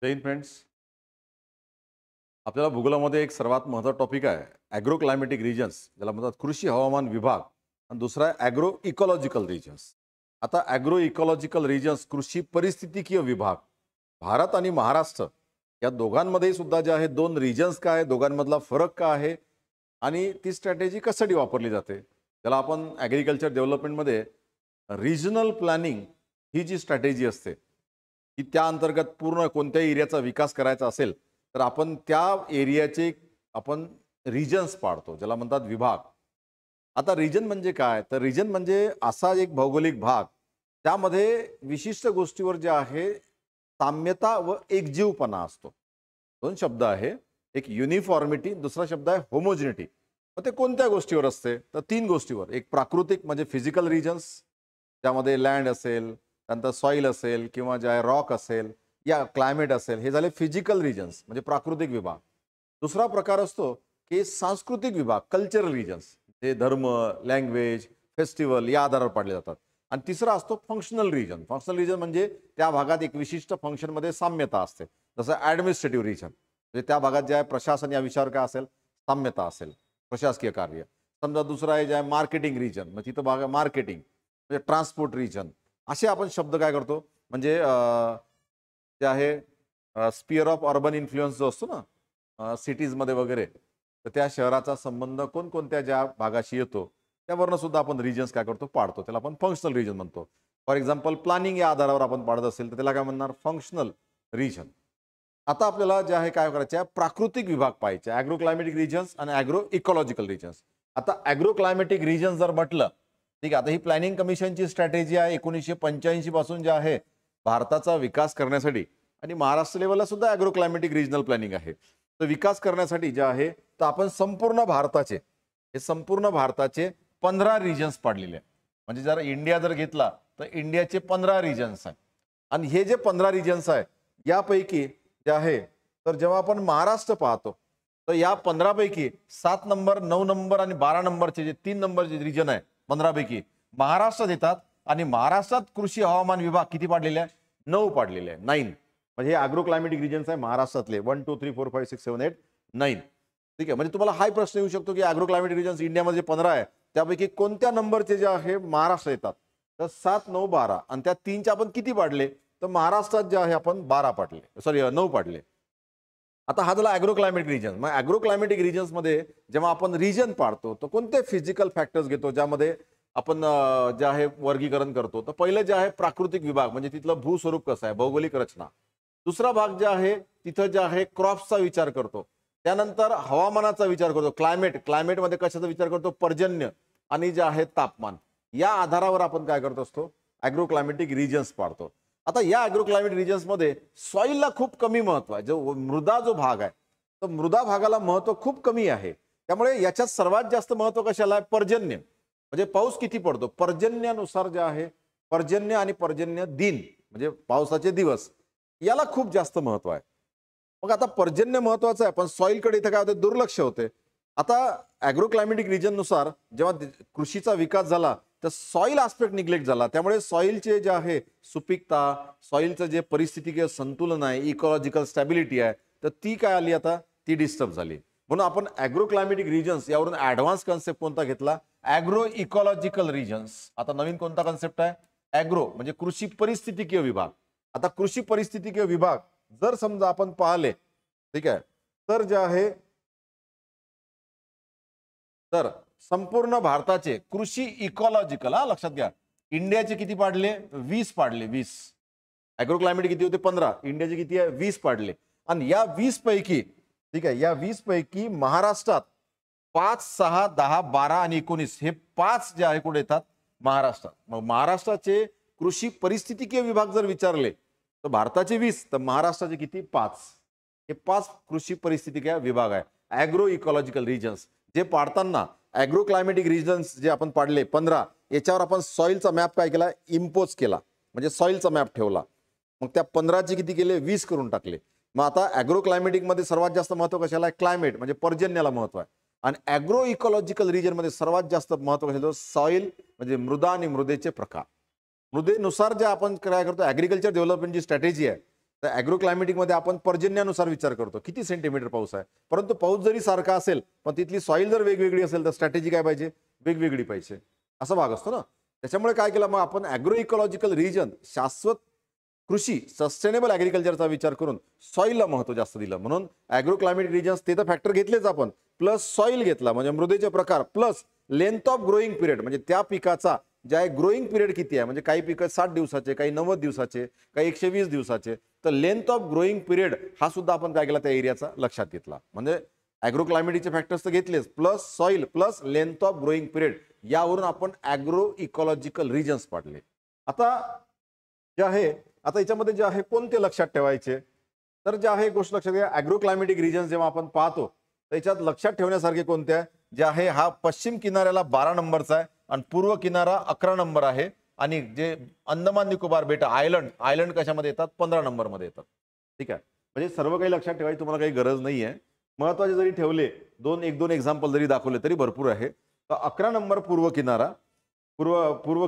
जय Hind friends. आपल्याला भूगोलामध्ये एक सर्वात महत्त्वाचा टॉपिक आहे ॲग्रो क्लायमॅटिक रिजन्स, ज्याला म्हणतात कृषी हवामान विभाग. आणि दुसरा आहे ॲग्रो इकॉलॉजिकल रिजन्स. आता ॲग्रो इकॉलॉजिकल रिजन्स कृषी परिस्थितिकीय विभाग, भारत आणि महाराष्ट्र या दोघांमध्ये सुद्धा जे आहे दोन रिजन्स काय आहे, दोघांमधला फरक काय आहे आणि ती स्ट्रॅटेजी कशासाठी वापरली जाते, त्याला आपण ॲग्रिकल्चर डेव्हलपमेंटमध्ये रिजनल प्लॅनिंग ही जी स्ट्रॅटेजी असते की त्या अंतर्गत पूर्ण कोणत्या एरियाचा विकास करायचा असेल तर आपण त्या एरियाचे आपण रिजन्स पाडतो, ज्याला म्हणतात विभाग. आता रिजन म्हणजे काय, तर रिजन म्हणजे असा एक भौगोलिक भाग त्यामध्ये विशिष्ट गोष्टीवर जे आहे साम्यता व एकजीवपणा असतो. दोन शब्द आहे, एक युनिफॉर्मिटी, दुसरा शब्द आहे होमोजिनिटी. मग ते कोणत्या गोष्टीवर असते, तर तीन गोष्टीवर. एक प्राकृतिक म्हणजे फिजिकल रिजन्स, ज्यामध्ये लँड असेल, त्यानंतर सॉईल असेल किंवा जे आहे रॉक असेल या क्लायमेट असेल, हे झाले फिजिकल रिजन्स म्हणजे प्राकृतिक विभाग. दुसरा प्रकार असतो की सांस्कृतिक विभाग, कल्चरल रिजन्स, जे धर्म, लँग्वेज, फेस्टिवल या आधारावर पाडले जातात. आणि तिसरा असतो फंक्शनल रिजन. फंक्शनल रिजन म्हणजे त्या भागात एक विशिष्ट फंक्शनमध्ये साम्यता असते, जसं ॲडमिनिस्ट्रेटिव्ह रिजन म्हणजे त्या भागात जे आहे प्रशासन या विषयावर काय असेल, साम्यता असेल, प्रशासकीय कार्य. समजा दुसरा आहे जे आहे मार्केटिंग रिजन, मग तिथं भाग मार्केटिंग म्हणजे ट्रान्सपोर्ट रिजन. असे आपण शब्द काय करतो म्हणजे जे आहे स्पिअर ऑफ अर्बन इन्फ्लुएन्स जो असतो ना सिटीजमध्ये वगैरे, तर त्या शहराचा संबंध कोणकोणत्या ज्या भागाशी येतो त्यावरनं सुद्धा आपण रिजन्स काय करतो, पाडतो. त्याला आपण फंक्शनल रिजन म्हणतो. फॉर एक्झाम्पल प्लॅनिंग या आधारावर आपण पाडत असेल तर त्याला काय म्हणणार, फंक्शनल रिजन. आता आपल्याला जे आहे काय करायचं आहे, प्राकृतिक विभाग पाहायचे, ॲग्रो क्लायमॅटिक रिजन्स आणि ॲग्रो इकॉलॉजिकल रिजन्स. आता ॲग्रो क्लायमॅटिक रिजन्स जर म्हटलं, ठीक आहे, आता ही प्लॅनिंग कमिशनची स्ट्रॅटेजी आहे 1985 पासून जे आहे भारताचा विकास करण्यासाठी. आणि महाराष्ट्र लेवलला सुद्धा ॲग्रो क्लायमॅटिक रिजनल प्लॅनिंग आहे. तर विकास करण्यासाठी जे आहे तर आपण संपूर्ण भारताचे, हे संपूर्ण भारताचे 15 रिजन्स पाडलेले आहे. म्हणजे जर इंडिया जर घेतला तर इंडियाचे 15 रिजन्स आहेत. आणि हे जे 15 रिजन्स आहे यापैकी जे आहे, तर जेव्हा आपण महाराष्ट्र पाहतो तर या 15 पैकी 7 नंबर, 9 नंबर आणि 12 नंबरचे जे 3 नंबरचे रिजन आहे 15 पैकी महाराष्ट्रात येतात. आणि महाराष्ट्रात कृषी हवामान विभाग किती पाडलेले आहे, 9 पाडलेले आहे, 9. म्हणजे हे ॲग्रो क्लायमॅटिक रिजन्स आहे महाराष्ट्रातले 1 2 3 4 5 6 7 8 9. ठीक आहे, म्हणजे तुम्हाला हाय प्रश्न येऊ शकतो की ॲग्रो क्लायमॅटिक रिजन्स इंडियामध्ये 15 आहे त्यापैकी कोणत्या नंबरचे जे आहे महाराष्ट्र येतात, तर 7 9 12. आणि त्या 3चे आपण किती पाडले, तर महाराष्ट्रात जे आहे आपण 12 पाडले, सॉरी 9 पाडले. आता हा झाला ॲग्रो क्लायमॅटिक रिजन. मग ॲग्रो क्लायमॅटिक रिजन्समध्ये जेव्हा आपण रिजन पाडतो तर कोणते फिजिकल फॅक्टर्स घेतो, ज्यामध्ये आपण जे आहे वर्गीकरण करतो. तर पहिलं जे आहे प्राकृतिक विभाग म्हणजे तिथलं भूस्वरूप कसं आहे, भौगोलिक रचना. दुसरा भाग जे आहे तिथं जे आहे क्रॉप्सचा विचार करतो. त्यानंतर हवामानाचा विचार करतो, क्लायमेटमध्ये कशाचा विचार करतो, पर्जन्य आणि जे आहे तापमान. या आधारावर आपण काय करत असतो, ॲग्रो क्लायमॅटिक रिजन्स पाडतो. आता या ॲग्रो क्लायमॅटिक रिजन्समध्ये सॉईलला खूप कमी महत्व आहे. जो मृदा जो भाग आहे तर मृदा भागाला महत्व खूप कमी आहे. त्यामुळे याच्यात सर्वात जास्त महत्व कशाला आहे, पर्जन्य म्हणजे पाऊस किती पडतो, पर्जन्यानुसार जे आहे पर्जन्य आणि पर्जन्य दिन म्हणजे पावसाचे दिवस, याला खूप जास्त महत्व आहे. मग आता पर्जन्य महत्वाचं आहे पण सॉईलकडे इथं काय होते, दुर्लक्ष होते. आता ॲग्रो क्लायमॅटिक रिजननुसार जेव्हा कृषीचा विकास झाला तर सॉईल आस्पेक्ट निग्लेक्ट झाला. त्यामुळे सॉईलचे जे आहे सुपीकता, सॉईलचं जे परिस्थितीकीय संतुलन आहे, इकॉलॉजिकल स्टॅबिलिटी आहे, तर ती काय आली, आता ती डिस्टर्ब झाली. म्हणून आपण ॲग्रो क्लायमॅटिक रिजन्स यावरून ॲडव्हान्स कन्सेप्ट कोणता घेतला, ॲग्रो इकॉलॉजिकल रिजन्स. आता नवीन कोणता कन्सेप्ट आहे, ॲग्रो म्हणजे कृषी परिस्थितिकीय विभाग. आता कृषी परिस्थितिकीय विभाग जर समजा आपण पाहिले, ठीक आहे, तर जे आहे तर संपूर्ण भारताचे कृषी इकॉलॉजिकल, हा लक्षात घ्या, इंडियाचे किती पाडले, 20 पाडले, 20. ॲग्रो क्लायमेट किती होते, 15. इंडियाचे किती आहे, 20 पाडले. आणि या 20 पैकी, ठीक आहे, या 20 पैकी महाराष्ट्रात 5 6 10 12 आणि 19 हे 5 जे आहे कुठे येतात, महाराष्ट्रात. मग महाराष्ट्राचे कृषी परिस्थितिकीय विभाग जर विचारले तर भारताचे 20, तर महाराष्ट्राचे किती, 5. हे 5 कृषी परिस्थितिकीय विभाग आहे, ॲग्रो इकॉलॉजिकल रिजन्स. जे पाडताना ॲग्रो क्लायमॅटिक रिजन्स जे आपण पाडले 15, याच्यावर आपण सॉईलचा मॅप काय केला, इम्पोज केला, म्हणजे सॉईलचा मॅप ठेवला. मग त्या 15चे किती केले, 20 करून टाकले. मग आता ॲग्रो क्लायमॅटिकमध्ये सर्वात जास्त महत्व कशाला आहे, क्लायमेट म्हणजे पर्जन्याला महत्व आहे. आणि ॲग्रो इकॉलॉजिकल रिजनमध्ये सर्वात जास्त महत्व कशाला, सॉईल म्हणजे मृदा आणि मृदेचे प्रकार. मृदेनुसार जे आपण काय करतो, ॲग्रिकल्चर डेव्हलपमेंटची स्ट्रॅटेजी आहे तर ॲग्रो क्लायमेटिकमध्ये आपण पर्जन्यानुसार विचार करतो किती सेंटीमीटर पाऊस आहे, परंतु पाऊस जरी सारखा असेल पण तिथली सॉईल जर वेगवेगळी असेल तर स्ट्रॅटेजी काय पाहिजे, वेगवेगळी पाहिजे, असा भाग असतो ना. त्याच्यामुळे काय केलं मग आपण ॲग्रो इकॉलॉजिकल रिजन, शाश्वत कृषी, सस्टेनेबल ॲग्रिकल्चरचा विचार करून सॉईलला महत्त्व जास्त दिलं. म्हणून ॲग्रो क्लायमेटिक रिजन्स ते तर फॅक्टर घेतलेच आपण, प्लस सॉईल घेतला म्हणजे मृदेचे प्रकार, plus length of growing period म्हणजे त्या पिकाचा जे आहे ग्रोईंग पिरियड किती आहे, म्हणजे काही पिकं 60 दिवसाचे, काही 90 दिवसाचे, काही 120 दिवसाचे. तर लेंथ ऑफ ग्रोईंग पिरियड हा सुद्धा आपण काय केला त्या एरियाचा लक्षात घेतला. म्हणजे ॲग्रो क्लायमेटिकचे फॅक्टर्स तर घेतलेच, plus soil plus length of growing period, यावरून आपण ॲग्रो इकॉलॉजिकल रिजन्स पाडले. आता जे आहे, आता याच्यामध्ये जे आहे कोणते लक्षात ठेवायचे, तर जे आहे गोष्ट लक्षात घ्या, ॲग्रो क्लायमेटिक रिजन्स जेव्हा आपण पाहतो तर याच्यात लक्षात ठेवण्यासारखे कोणते आहे, जे आहे हा पश्चिम किनाऱ्याला 12 नंबरचा आहे आणि पूर्व किनारा 11 नंबर आहे. आणि जे अंदमान निकोबार बेटा आयलंड कशामध्ये येतात, 15 नंबरमध्ये येतात. ठीक आहे, म्हणजे सर्व काही लक्षात ठेवायची तुम्हाला काही गरज नाही आहे. महत्वाचे जरी ठेवले, एक दोन एक्झाम्पल जरी दाखवले तरी भरपूर आहे. तर 11 नंबर पूर्व किनारा, पूर्व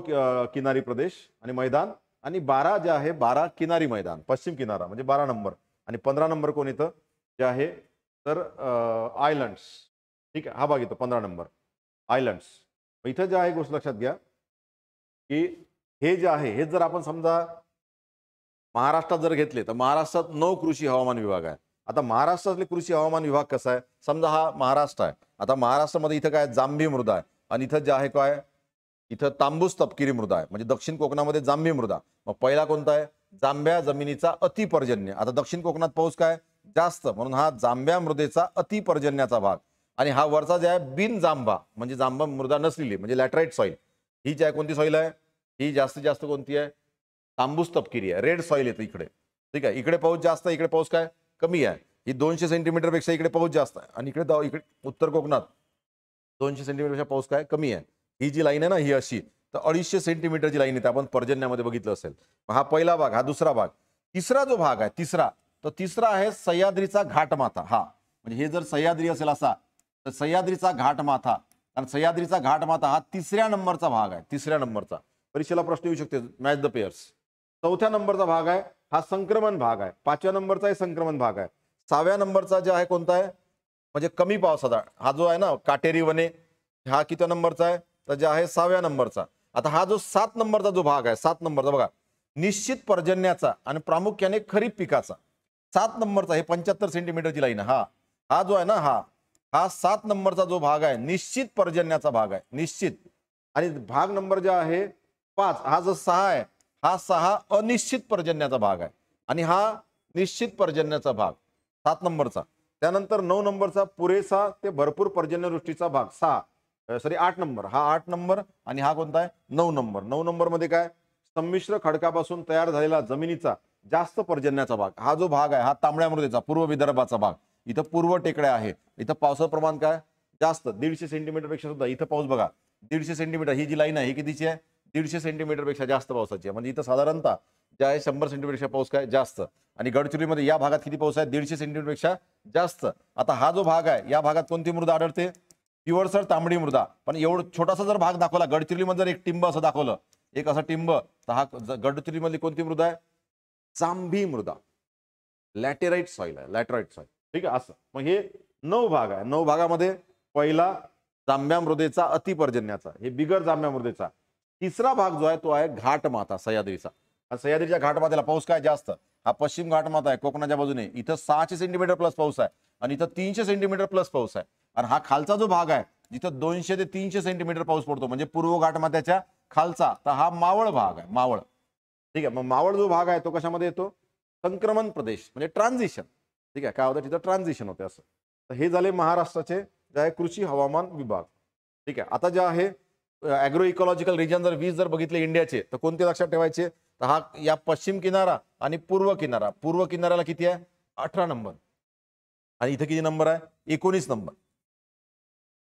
किनारी प्रदेश आणि मैदान, आणि 12 जे आहे 12 किनारी मैदान, पश्चिम किनारा म्हणजे 12 नंबर, आणि 15 नंबर कोण येतं जे आहे तर आयलंड्स. ठीक आहे, हा भाग येतो 15 नंबर आयलंड्स. इथं जे आहे गोष्ट लक्षात घ्या की हे जे आहे हे जर आपण समजा महाराष्ट्रात जर घेतले तर महाराष्ट्रात 9 कृषी हवामान विभाग आहे. आता महाराष्ट्रातले कृषी हवामान विभाग कसा आहे, समजा हा महाराष्ट्र आहे. आता महाराष्ट्रामध्ये इथं काय जांभी मृदा आहे आणि इथं जे आहे काय, इथं तांबूस तपकिरी मृदा आहे, म्हणजे दक्षिण कोकणामध्ये जांभी मृदा. मग पहिला कोणता आहे, जांभ्या जमिनीचा अतिपर्जन्य. आता दक्षिण कोकणात पाऊस काय जास्त, म्हणून हा जांभ्या मृदेचा अतिपर्जन्याचा भाग. आणि हा वरचा जे आहे बिन जांभा म्हणजे जांभा मृदा नसलेली म्हणजे लॅटराईट सॉईल, ही जी आहे कोणती सॉईल आहे, ही जास्तीत जास्त कोणती आहे, तांबूस तपकिरी आहे, रेड सॉईल येते इकडे. ठीक आहे, इकडे पाऊस जास्त, इकडे पाऊस काय कमी आहे. ही 200 सेंटीमीटर पेक्षा इकडे पाऊस जास्त आहे, आणि इकडे उत्तर कोकणात 200 सेंटीमीटर पेक्षा पाऊस काय कमी आहे. ही जी लाईन आहे ना ही अशी, तर 250 सेंटीमीटरची लाईन येते, आपण पर्जन्यामध्ये बघितलं असेल. हा पहिला भाग, हा दुसरा भाग. तिसरा जो भाग आहे तिसरा आहे सह्याद्रीचा घाटमाथा. हा म्हणजे हे जर सह्याद्री असेल असा तर सह्याद्रीचा घाटमाथा, आणि सह्याद्रीचा घाटमाथा हा 3ऱ्या नंबरचा भाग आहे. 3ऱ्या नंबरचा परीक्षेला प्रश्न येऊ शकते, मॅच द पेयर्स. 4थ्या नंबरचा भाग आहे हा संक्रमण भाग आहे. 5व्या नंबरचा हे संक्रमण भाग आहे. 6व्या नंबरचा जे आहे कोणता आहे, म्हणजे कमी पावसाचा, हा जो आहे ना काटेरी वने, हा किती नंबरचा आहे तर जे आहे 6व्या नंबरचा. आता हा जो 7 नंबरचा जो भाग आहे, 7 नंबरचा बघा, निश्चित पर्जन्याचा आणि प्रामुख्याने खरीप पिकाचा. 7 नंबरचा हे 75 सेंटीमीटरची लाईन, हा जो आहे ना हा 7 नंबरचा जो भाग आहे निश्चित पर्जन्याचा भाग आहे, निश्चित. आणि भाग नंबर जे आहे 5, हा जो 6 आहे, हा 6 अनिश्चित पर्जन्याचा भाग आहे, आणि हा निश्चित पर्जन्याचा भाग 7 नंबरचा. त्यानंतर 9 नंबरचा पुरेसा ते भरपूर पर्जन्यवृष्टीचा भाग 8 नंबर, हा 8 नंबर, आणि हा कोणता आहे 9 नंबर. 9 नंबर मध्ये काय, संमिश्र खडकापासून तयार झालेला जमिनीचा जास्त पर्जन्याचा भाग. हा जो भाग आहे हा तांबड्या मृदेचा पूर्व विदर्भाचा भाग. इथं पूर्व टेकड्या आहे, इथं पावसाचं प्रमाण काय जास्त, 150 सेंटीमीटर पेक्षा सुद्धा इथं पाऊस बघा 150 सेंटीमीटर. ही जी लाईन आहे ही कितीची आहे, 150 सेंटीमीटर पेक्षा जास्त पावसाची आहे. म्हणजे इथं साधारणतः जे आहे 100 सेंटीमीटर पाऊस काय जास्त. आणि गडचिरोलीमध्ये या भागात किती पाऊस आहे, 150 सेंटीमीटर पेक्षा जास्त. आता हा जो भाग आहे या भागात कोणती मृदा आढळते, पिवळसर तांबडी मृदा. पण एवढं छोटासा जर भाग दाखवला, गडचिरोलीमध्ये जर एक टिंब असं दाखवलं, एक असं टिंब, तर हा गडचिरोलीमधली कोणती मृदा आहे, जांभी मृदा, लॅटेराईट सॉईल आहे, लॅटेराईट सॉईल. ठीक आहे, असं. मग हे 9 भाग आहे. 9 भागामध्ये पहिला जांभ्या मृदेचा अतिपर्जन्याचा, हे बिगर जांभ्या मृदेचा. तिसरा भाग जो आहे तो आहे घाटमाथा, सह्याद्रीचा. सह्याद्रीच्या घाटमाथ्याला पाऊस काय जास्त, हा पश्चिम घाटमाथा आहे कोकणाच्या बाजूने, इथं 600 सेंटीमीटर प्लस पाऊस आहे, आणि इथं 300 सेंटीमीटर प्लस पाऊस आहे. आणि हा खालचा जो भाग आहे जिथं 200 ते 300 सेंटीमीटर पाऊस पडतो, म्हणजे पूर्व घाटमाथ्याच्या खालचा, तर हा मावळ भाग आहे, मावळ. ठीक आहे, मग मावळ जो भाग आहे तो कशामध्ये येतो, संक्रमण प्रदेश म्हणजे ट्रान्झिशन. ठीक आहे, काय होतं तिथं ट्रान्झिशन होते असं. तर हे झाले महाराष्ट्राचे जे आहे कृषी हवामान विभाग. ठीक आहे, आता जे आहे ॲग्रो इकॉलॉजिकल रिजन जर 20 जर बघितले इंडियाचे, तर कोणते लक्षात ठेवायचे, तर हा या पश्चिम किनारा आणि पूर्व किनारा. पूर्व किनाऱ्याला किती आहे, 18 नंबर, आणि इथे किती नंबर आहे, 19 नंबर.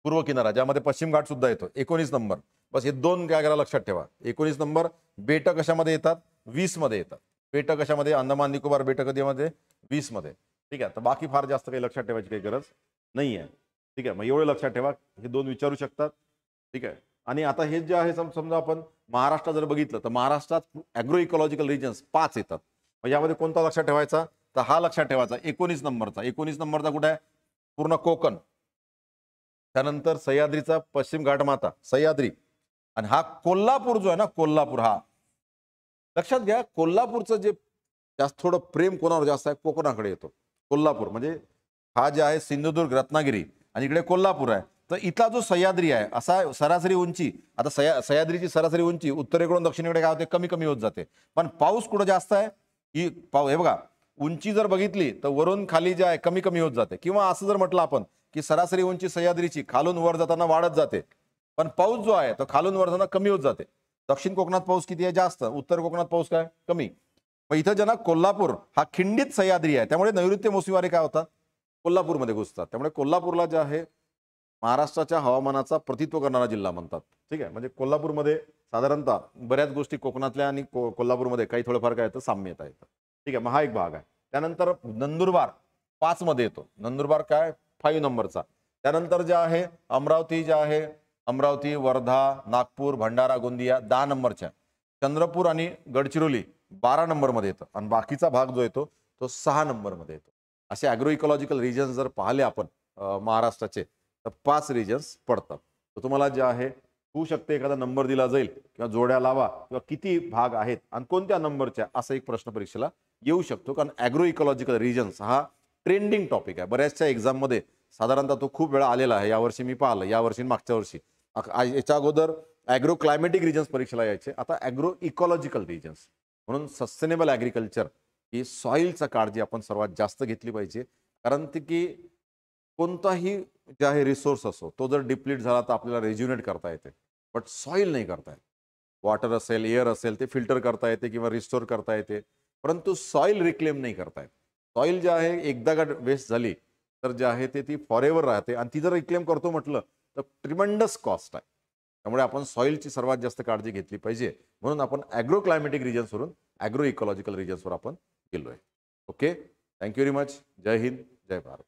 पूर्व किनारा ज्यामध्ये पश्चिम घाट सुद्धा येतो, 19 नंबर. बस हे 2 काय करा लक्षात ठेवा, 19 नंबर. बेट कशामध्ये येतात, 20 मध्ये येतात. बेट कशामध्ये, अंदमान निकोबार बेट कधीमध्ये 20 मध्ये. ठीक आहे, तर बाकी फार जास्त काही लक्षात ठेवायची काही गरज नाही आहे. ठीक आहे, मग एवढं लक्षात ठेवा, हे 2 विचारू शकतात. ठीक आहे, आणि आता हे जे आहे समजा आपण महाराष्ट्रात जर बघितलं तर महाराष्ट्रात ॲग्रो इकॉलॉजिकल रिजन्स 5 येतात. मग यामध्ये कोणता लक्षात ठेवायचा, तर हा लक्षात ठेवायचा 19 नंबरचा. 19 नंबरचा कुठे आहे, पूर्ण कोकण, त्यानंतर सह्याद्रीचा पश्चिम घाटमाता सह्याद्री, आणि हा कोल्हापूर जो आहे ना, कोल्हापूर, हा लक्षात घ्या. कोल्हापूरचं जे जास्त थोडं प्रेम कोणावर जास्त आहे, कोकणाकडे येतो. कोल्हापूर म्हणजे हा जे आहे सिंधुदुर्ग रत्नागिरी आणि इकडे कोल्हापूर आहे. तर इथला जो सह्याद्री आहे असा सरासरी उंची, आता सह्याद्रीची सरासरी उंची उत्तरेकडून दक्षिणेकडे काय होते, कमी कमी होत जाते. पण पाऊस कुठं जास्त आहे, ही हे बघा, उंची जर बघितली तर वरून खाली जे आहे कमी कमी होत जाते. किंवा असं जर म्हटलं आपण की सरासरी उंची सह्याद्रीची खालून वर जाताना वाढत जाते, पण पाऊस जो आहे तो खालून वर जाताना कमी होत जाते. दक्षिण कोकणात पाऊस किती आहे, जास्त. उत्तर कोकणात पाऊस काय, कमी. मग इथं ज्यांना कोल्हापूर हा खिंडित सह्याद्री आहे, त्यामुळे नैऋत्य मोसमी वारे काय होतात, कोल्हापूरमध्ये घुसतात. त्यामुळे कोल्हापूरला जे आहे महाराष्ट्राच्या हवामानाचा प्रतित्व करणारा जिल्हा म्हणतात. ठीक आहे, म्हणजे कोल्हापूरमध्ये साधारणतः बऱ्याच गोष्टी कोकणातल्या आणि कोल्हापूरमध्ये काही थोडंफार काय येतं, साम्यता येतं. ठीक आहे, मग हा एक भाग आहे. त्यानंतर नंदुरबार 5 मध्ये येतो. नंदुरबार काय, 5 नंबरचा. त्यानंतर जे आहे अमरावती, जे आहे अमरावती, वर्धा, नागपूर, भंडारा, गोंदिया 10 नंबरच्या. चंद्रपूर आणि गडचिरोली 12 नंबरमध्ये येतं. आणि बाकीचा भाग जो येतो तो 6 नंबरमध्ये येतो. असे ॲग्रो इकॉलॉजिकल रिजन्स जर पाहिले आपण महाराष्ट्राचे, तर 5 रिजन्स पडतात. तर तुम्हाला जे आहे होऊ शकते एखादा नंबर दिला जाईल किंवा जोड्या लावा किंवा किती भाग आहेत आणि कोणत्या नंबरच्या, असा एक प्रश्न परीक्षेला येऊ शकतो. कारण ॲग्रो इकॉलॉजिकल रिजन्स हा ट्रेंडिंग टॉपिक आहे. बऱ्याचशा एक्झाममध्ये साधारणतः तो खूप वेळा आलेला आहे. यावर्षी मी पाहिलं, यावर्षी मागच्या वर्षी. याच्या अगोदर ॲग्रो क्लायमॅटिक रिजन्स परीक्षेला यायचे, आता ॲग्रो इकॉलॉजिकल रिजन्स. म्हणून सस्टेनेबल ॲग्रिकल्चर ही सॉईलचा काळजी आपण सर्वात जास्त घेतली पाहिजे. कारण ते की कोणताही जे आहे रिसोर्स असो, तो जर डिप्लीट झाला तर आपल्याला रेज्युनेट करता येते, बट सॉईल नाही करता येत. वॉटर असेल, एअर असेल, ते फिल्टर करता येते किंवा रिस्टोर करता येते, परंतु सॉईल रिक्लेम नाही करता येत. सॉईल जे आहे एकदा का वेस्ट झाली तर जे आहे ते ती फॉरएव्हर राहते, आणि ती जर रिक्लेम करतो म्हटलं तर ट्रिमंडस कॉस्ट आहे. त्यामुळे आपण सॉईलची सर्वात जास्त काळजी घेतली पाहिजे. म्हणून आपण ॲग्रो क्लायमॅटिक रिजन्सवरून ॲग्रो इकॉलॉजिकल रिजन्सवर आपण गेलो आहे. Okay, thank you very much. जय हिंद, जय भारत.